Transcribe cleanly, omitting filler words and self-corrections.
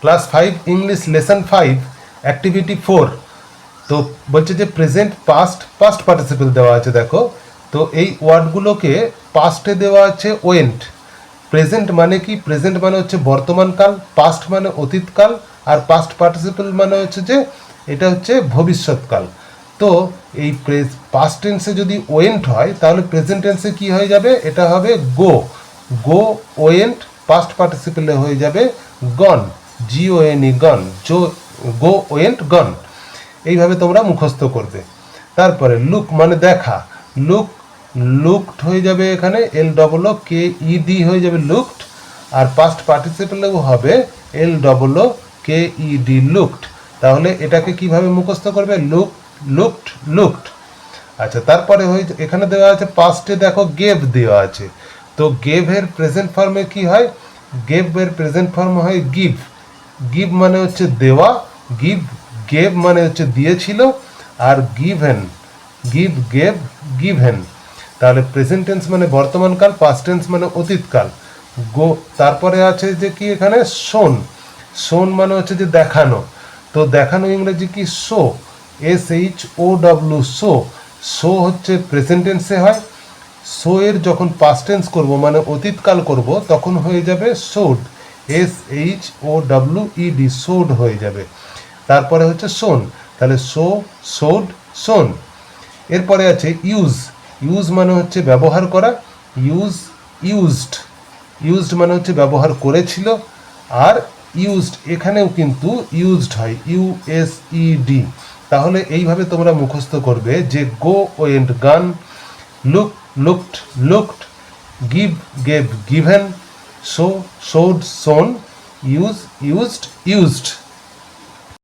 Class 5 English lesson 5 activity 4। তো বলছে যে প্রেজেন্ট পাস্ট পার্টিসিপল দেওয়া আছে, দেখো। তো এই ওয়ার্ডগুলোকে পাস্টে দেওয়া আছে ওয়েন্ট। প্রেজেন্ট মানে কি? প্রেজেন্ট মানে হচ্ছে বর্তমানকাল, পাস্ট মানে অতীতকাল, আর পাস্ট পার্টিসিপল মানে হচ্ছে যে এটা হচ্ছে ভবিষ্যৎকাল। তো এই পাস্ট টেন্সে যদি ওয়েন্ট হয় তাহলে প্রেজেন্ট টেন্সে কি হয়ে যাবে? এটা হবে গো। গো ওয়েন্ট পাস্ট পার্টিসিপলে হয়ে যাবে গন, GONE গন, গো ওয়েন্ট গন। এইভাবে তোমরা মুখস্থ করবে। তারপরে লুক মানে দেখা, লুকড হয়ে যাবে এখানে LOOKED হয়ে যাবে লুকড, আর পাস্ট পার্টিসিপেলেও হবে LOOKED লুকড। তাহলে এটাকে কিভাবে মুখস্থ করবে? লুকড। আচ্ছা, তারপরে এখানে দেওয়া আছে পাস্টে, দেখো গেভ দেওয়া আছে। তো গেভের প্রেজেন্ট ফর্মে কি হয়? গেভের প্রেজেন্ট ফর্ম হয় গিভ মানে হচ্ছে দেওয়া, গেভ মানে হচ্ছে দিয়েছিল, আর গিভেন। তাহলে প্রেজেন্ট টেন্স মানে বর্তমানকাল, পাস্ট টেন্স মানে অতীতকাল। তারপরে আছে যে কি এখানে শোন মানে হচ্ছে যে দেখানো। তো দেখানো ইংরেজি কি? SHOW শো হচ্ছে প্রেজেন্ট টেন্সে হয়। শো এর যখন পাস্ট টেন্স করব মানে অতীতকাল করব তখন হয়ে যাবে শোড, SHOWED শোড হয়ে যাবে। তারপরে হচ্ছে শোন, তাহলে শোন। এরপরে আছে ইউজ মানে হচ্ছে ব্যবহার করা, ইউজড মানে হচ্ছে ব্যবহার করেছিল, আর ইউজড এখানেও কিন্তু ইউজড হয়, USED। তাহলে এইভাবে তোমরা মুখস্থ করবে যে গো ওয়েন্ট গান, লুকড, গেভ গিভেন, শোড শোন, ইউজড।